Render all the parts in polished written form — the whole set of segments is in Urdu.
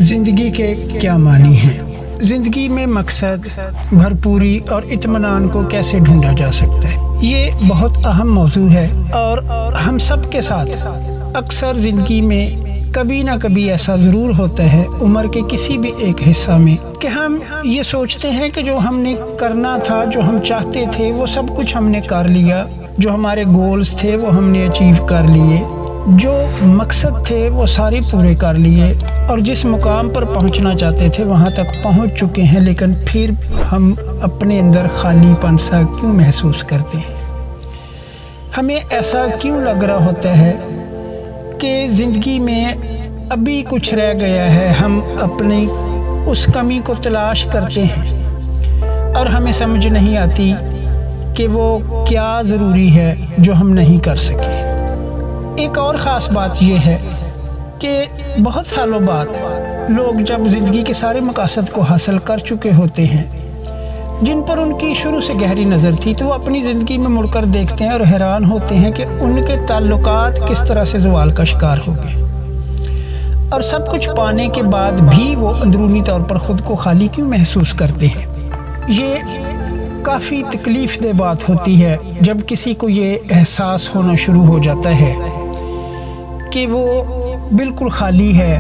زندگی کے کیا معنی ہیں؟ زندگی میں مقصد، بھرپوری اور اطمینان کو کیسے ڈھونڈا جا سکتا ہے؟ یہ بہت اہم موضوع ہے اور ہم سب کے ساتھ اکثر زندگی میں کبھی نہ کبھی ایسا ضرور ہوتا ہے عمر کے کسی بھی ایک حصہ میں کہ ہم یہ سوچتے ہیں کہ جو ہم نے کرنا تھا، جو ہم چاہتے تھے، وہ سب کچھ ہم نے کر لیا، جو ہمارے گولز تھے وہ ہم نے اچیو کر لیے، جو مقصد تھے وہ سارے پورے کر لیے اور جس مقام پر پہنچنا چاہتے تھے وہاں تک پہنچ چکے ہیں، لیکن پھر ہم اپنے اندر خالی پن سا کیوں محسوس کرتے ہیں؟ ہمیں ایسا کیوں لگ رہا ہوتا ہے کہ زندگی میں ابھی کچھ رہ گیا ہے؟ ہم اپنی اس کمی کو تلاش کرتے ہیں اور ہمیں سمجھ نہیں آتی کہ وہ کیا ضروری ہے جو ہم نہیں کر سکے۔ ایک اور خاص بات یہ ہے کہ بہت سالوں بعد لوگ جب زندگی کے سارے مقاصد کو حاصل کر چکے ہوتے ہیں جن پر ان کی شروع سے گہری نظر تھی، تو وہ اپنی زندگی میں مڑ کر دیکھتے ہیں اور حیران ہوتے ہیں کہ ان کے تعلقات کس طرح سے زوال کا شکار ہو گئے، اور سب کچھ پانے کے بعد بھی وہ اندرونی طور پر خود کو خالی کیوں محسوس کرتے ہیں۔ یہ کافی تکلیف دہ بات ہوتی ہے جب کسی کو یہ احساس ہونا شروع ہو جاتا ہے کہ وہ بالکل خالی ہے،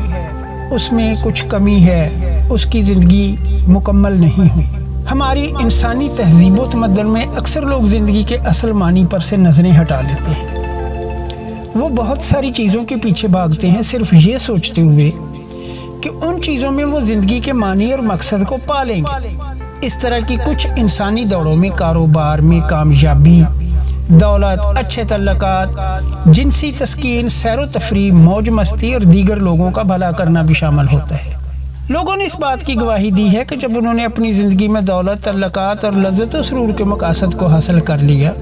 اس میں کچھ کمی ہے، اس کی زندگی مکمل نہیں ہوئی۔ ہماری انسانی تہذیب و تمدن میں اکثر لوگ زندگی کے اصل معنی پر سے نظریں ہٹا لیتے ہیں۔ وہ بہت ساری چیزوں کے پیچھے بھاگتے ہیں صرف یہ سوچتے ہوئے کہ ان چیزوں میں وہ زندگی کے معنی اور مقصد کو پا لیں گے۔ اس طرح کی کچھ انسانی دوڑوں میں کاروبار میں کامیابی، دولت، اچھے تعلقات، جنسی تسکین، سیر و تفریح، موج مستی اور دیگر لوگوں کا بھلا کرنا بھی شامل ہوتا ہے۔ لوگوں نے اس بات کی گواہی دی ہے کہ جب انہوں نے اپنی زندگی میں دولت، تعلقات اور لذت و سرور کے مقاصد کو حاصل کر لیا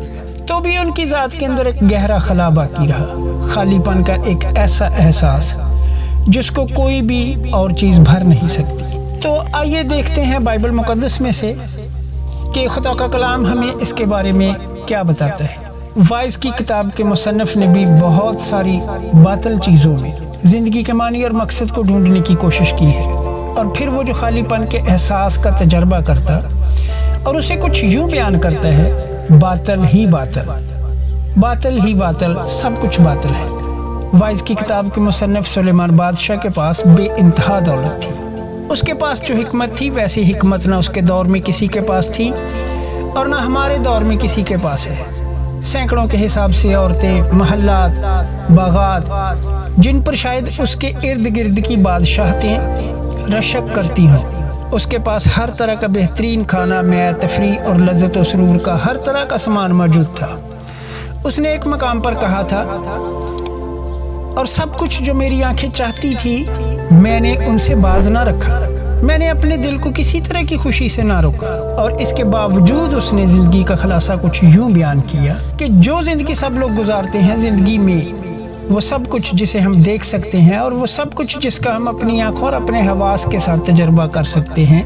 تو بھی ان کی ذات کے اندر ایک گہرا خلا باقی رہا، خالی پن کا ایک ایسا احساس جس کو کوئی بھی اور چیز بھر نہیں سکتی۔ تو آئیے دیکھتے ہیں بائبل مقدس میں سے کہ خدا کا کلام ہمیں اس کے بارے میں کیا بتاتا ہے۔ وائز کی کتاب کے مصنف نے بھی بہت ساری باطل چیزوں میں زندگی کے معنی اور مقصد کو ڈھونڈنے کی کوشش کی ہے، اور پھر وہ جو خالی پن کے احساس کا تجربہ کرتا اور اسے کچھ یوں بیان کرتا ہے، باطل ہی باطل، باطل ہی باطل، سب کچھ باطل ہے۔ وائز کی کتاب کے مصنف سلیمان بادشاہ کے پاس بے انتہا دولت تھی۔ اس کے پاس جو حکمت تھی ویسی حکمت نہ اس کے دور میں کسی کے پاس تھی اور نہ ہمارے دور میں کسی کے پاس ہے۔ سینکڑوں کے حساب سے عورتیں، محلات، باغات، جن پر شاید اس کے ارد گرد کی بادشاہتیں رشک کرتی ہوں، اس کے پاس ہر طرح کا بہترین کھانا، معیار، تفریح اور لذت و سرور کا ہر طرح کا سامان موجود تھا۔ اس نے ایک مقام پر کہا تھا، اور سب کچھ جو میری آنکھیں چاہتی تھی میں نے ان سے باز نہ رکھا، میں نے اپنے دل کو کسی طرح کی خوشی سے نہ روکا۔ اور اس کے باوجود اس نے زندگی کا خلاصہ کچھ یوں بیان کیا کہ جو زندگی سب لوگ گزارتے ہیں، زندگی میں وہ سب کچھ جسے ہم دیکھ سکتے ہیں اور وہ سب کچھ جس کا ہم اپنی آنکھوں اور اپنے حواس کے ساتھ تجربہ کر سکتے ہیں،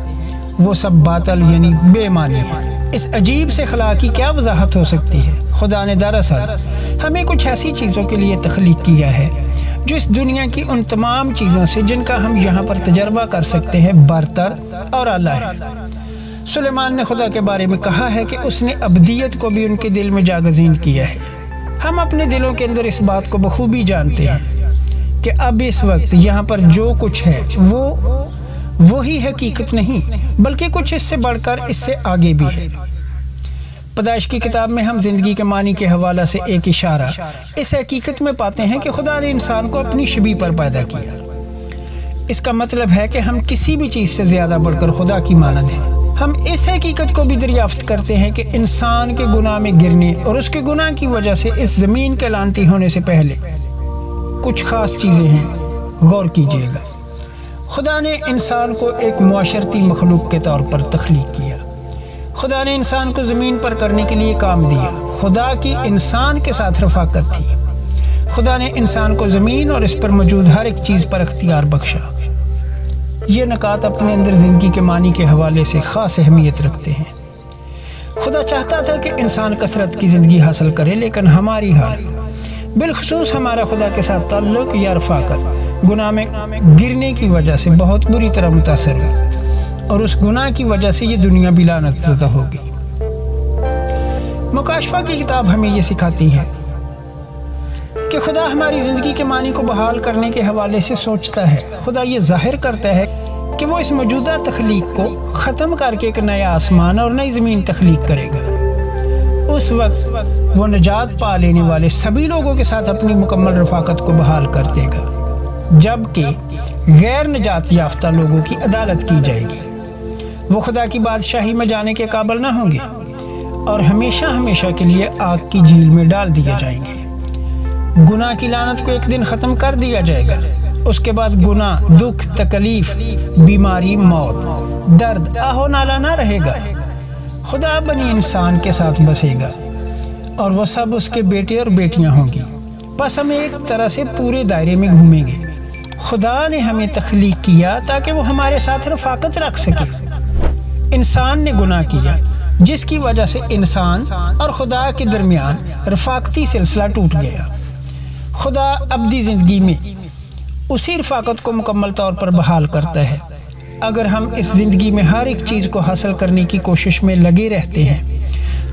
وہ سب باطل یعنی بے معنی ہے۔ اس عجیب سے خلا کی کیا وضاحت ہو سکتی ہے؟ خدا نے دراصل ہمیں کچھ ایسی چیزوں کے لیے تخلیق کیا ہے جو اس دنیا کی ان تمام چیزوں سے جن کا ہم یہاں پر تجربہ کر سکتے ہیں برتر اور اعلیٰ ہے۔ سلیمان نے خدا کے بارے میں کہا ہے کہ اس نے ابدیت کو بھی ان کے دل میں جاگزین کیا ہے۔ ہم اپنے دلوں کے اندر اس بات کو بخوبی جانتے ہیں کہ اب اس وقت یہاں پر جو کچھ ہے وہی حقیقت نہیں، بلکہ کچھ اس سے بڑھ کر اس سے آگے بھی ہے۔ پیدائش کی کتاب میں ہم زندگی کے معنی کے حوالے سے ایک اشارہ اس حقیقت میں پاتے ہیں کہ خدا نے انسان کو اپنی شبیہ پر پیدا کیا۔ اس کا مطلب ہے کہ ہم کسی بھی چیز سے زیادہ بڑھ کر خدا کی مانند ہیں۔ ہم اس حقیقت کو بھی دریافت کرتے ہیں کہ انسان کے گناہ میں گرنے اور اس کے گناہ کی وجہ سے اس زمین کے لعنتی ہونے سے پہلے کچھ خاص چیزیں ہیں، غور کیجیے گا۔ خدا نے انسان کو ایک معاشرتی مخلوق کے طور پر تخلیق کیا۔ خدا نے انسان کو زمین پر کرنے کے لیے کام دیا۔ خدا کی انسان کے ساتھ رفاقت تھی۔ خدا نے انسان کو زمین اور اس پر موجود ہر ایک چیز پر اختیار بخشا۔ یہ نکات اپنے اندر زندگی کے معنی کے حوالے سے خاص اہمیت رکھتے ہیں۔ خدا چاہتا تھا کہ انسان کثرت کی زندگی حاصل کرے، لیکن ہماری حالت، بالخصوص ہمارا خدا کے ساتھ تعلق یا رفاقت، گناہ میں گرنے کی وجہ سے بہت بری طرح متاثر ہوئی اور اس گناہ کی وجہ سے یہ دنیا بھی لعنت زدہ ہو گئی۔ مکاشفہ کی کتاب ہمیں یہ سکھاتی ہے کہ خدا ہماری زندگی کے معنی کو بحال کرنے کے حوالے سے سوچتا ہے۔ خدا یہ ظاہر کرتا ہے کہ وہ اس موجودہ تخلیق کو ختم کر کے ایک نیا آسمان اور نئی زمین تخلیق کرے گا۔ اس وقت وہ نجات پا لینے والے سبھی لوگوں کے ساتھ اپنی مکمل رفاقت کو بحال کر دے گا، جبکہ غیر نجات یافتہ لوگوں کی عدالت کی جائے گی۔ وہ خدا کی بادشاہی میں جانے کے قابل نہ ہوں گے اور ہمیشہ ہمیشہ کے لیے آگ کی جھیل میں ڈال دیے جائیں گے۔ گناہ کی لعنت کو ایک دن ختم کر دیا جائے گا۔ اس کے بعد گناہ، دکھ، تکلیف، بیماری، موت، درد، آہو نالا نہ رہے گا۔ خدا بنی انسان کے ساتھ بسے گا اور وہ سب اس کے بیٹے اور بیٹیاں ہوں گی۔ بس ہم ایک طرح سے پورے دائرے میں گھومیں گے۔ خدا نے ہمیں تخلیق کیا تاکہ وہ ہمارے ساتھ رفاقت رکھ سکے۔ انسان نے گناہ کیا جس کی وجہ سے انسان اور خدا کے درمیان رفاقتی سلسلہ ٹوٹ گیا۔ خدا ابدی زندگی میں اسی رفاقت کو مکمل طور پر بحال کرتا ہے۔ اگر ہم اس زندگی میں ہر ایک چیز کو حاصل کرنے کی کوشش میں لگے رہتے ہیں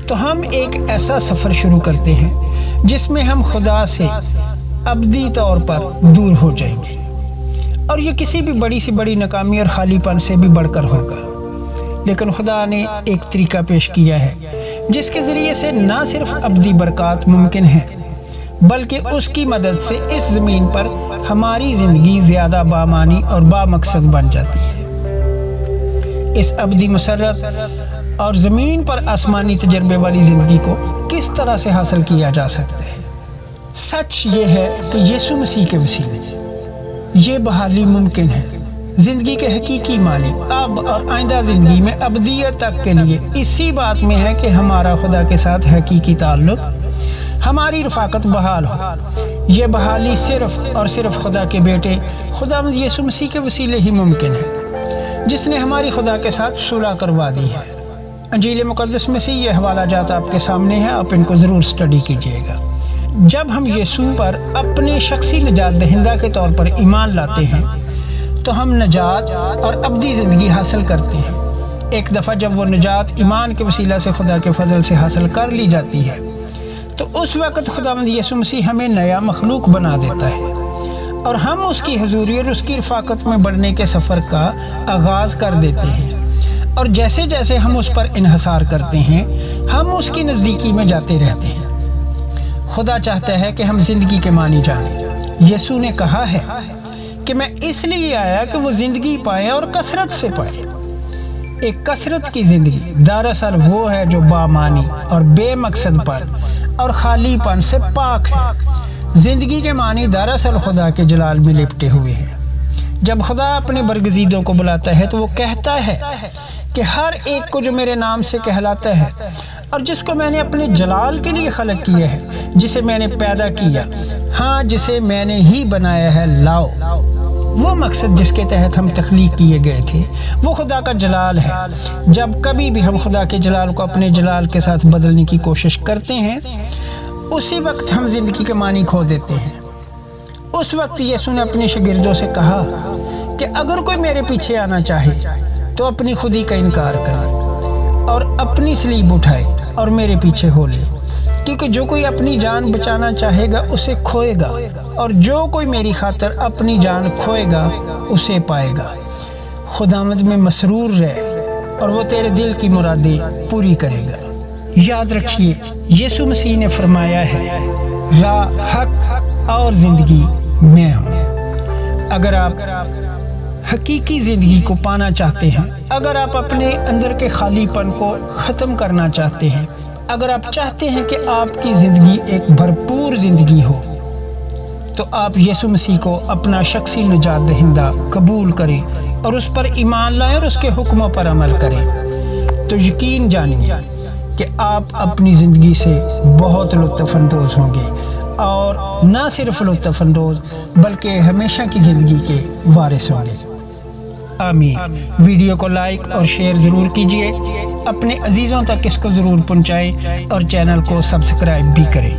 تو ہم ایک ایسا سفر شروع کرتے ہیں جس میں ہم خدا سے ابدی طور پر دور ہو جائیں گے، اور یہ کسی بھی بڑی سے بڑی ناکامی اور خالی پن سے بھی بڑھ کر ہوگا۔ لیکن خدا نے ایک طریقہ پیش کیا ہے جس کے ذریعے سے نہ صرف ابدی برکات ممکن ہے بلکہ اس کی مدد سے اس زمین پر ہماری زندگی زیادہ بامعنی اور بامقصد بن جاتی ہے۔ اس ابدی مسرت اور زمین پر آسمانی تجربے والی زندگی کو کس طرح سے حاصل کیا جا سکتا ہے؟ سچ یہ ہے کہ یسوع مسیح کے وسیلے یہ بحالی ممکن ہے۔ زندگی کے حقیقی معنی اب اور آئندہ زندگی میں ابدیت تک کے لیے اسی بات میں ہے کہ ہمارا خدا کے ساتھ حقیقی تعلق، ہماری رفاقت بحال ہو۔ یہ بحالی صرف اور صرف خدا کے بیٹے خداوند یسوع مسیح کے وسیلے ہی ممکن ہے، جس نے ہماری خدا کے ساتھ صلح کروا دی ہے۔ انجیل مقدس میں سے یہ حوالہ جات آپ کے سامنے ہیں، آپ ان کو ضرور سٹڈی کیجیے گا۔ جب ہم یسوع پر اپنے شخصی نجات دہندہ کے طور پر ایمان لاتے ہیں تو ہم نجات اور ابدی زندگی حاصل کرتے ہیں۔ ایک دفعہ جب وہ نجات ایمان کے وسیلہ سے خدا کے فضل سے حاصل کر لی جاتی ہے تو اس وقت خداوند یسوع مسیح ہمیں نیا مخلوق بنا دیتا ہے اور ہم اس کی حضوری اور اس کی رفاقت میں بڑھنے کے سفر کا آغاز کر دیتے ہیں، اور جیسے جیسے ہم اس پر انحصار کرتے ہیں ہم اس کی نزدیکی میں جاتے رہتے ہیں۔ خدا چاہتا ہے کہ ہم زندگی کے معنی جانیں۔ یسوع نے کہا ہے کہ میں اس لیے آیا کہ وہ زندگی پائے اور کثرت سے پائے۔ ایک کثرت کی زندگی دراصل وہ ہے جو بامعنی اور بے مقصد پر اور خالی پن سے پاک ہے۔ زندگی کے معنی دراصل خدا کے جلال میں لپٹے ہوئے ہیں۔ جب خدا اپنے برگزیدوں کو بلاتا ہے تو وہ کہتا ہے کہ ہر ایک کو جو میرے نام سے کہلاتا ہے اور جس کو میں نے اپنے جلال کے لیے خلق کیا ہے، جسے میں نے پیدا کیا، ہاں جسے میں نے ہی بنایا ہے، لاؤ۔ وہ مقصد جس کے تحت ہم تخلیق کیے گئے تھے وہ خدا کا جلال ہے۔ جب کبھی بھی ہم خدا کے جلال کو اپنے جلال کے ساتھ بدلنے کی کوشش کرتے ہیں اسی وقت ہم زندگی کے معنی کھو دیتے ہیں۔ اس وقت یسوع نے اپنے شاگردوں سے کہا کہ اگر کوئی میرے پیچھے آنا چاہے تو اپنی خودی کا انکار کرے اور اپنی صلیب اٹھائے اور میرے پیچھے ہو لے، کیونکہ جو کوئی اپنی جان بچانا چاہے گا اسے کھوئے گا، اور جو کوئی میری خاطر اپنی جان کھوئے گا اسے پائے گا۔ خداوند میں مسرور رہ اور وہ تیرے دل کی مرادیں پوری کرے گا۔ یاد رکھیے یسوع مسیح نے فرمایا ہے، راہ، حق اور زندگی میں ہوں۔ اگر آپ حقیقی زندگی کو پانا چاہتے ہیں، اگر آپ اپنے اندر کے خالی پن کو ختم کرنا چاہتے ہیں، اگر آپ چاہتے ہیں کہ آپ کی زندگی ایک بھرپور زندگی ہو، تو آپ یسوع مسیح کو اپنا شخصی نجات دہندہ قبول کریں اور اس پر ایمان لائیں اور اس کے حکموں پر عمل کریں، تو یقین جانیں کہ آپ اپنی زندگی سے بہت لطف اندوز ہوں گے، اور نہ صرف لطف اندوز بلکہ ہمیشہ کی زندگی کے وارث ہوں گے۔ آمین۔ ویڈیو کو لائک اور شیئر ضرور کیجیے، اپنے عزیزوں تک اس کو ضرور پہنچائیں اور چینل کو سبسکرائب بھی کریں۔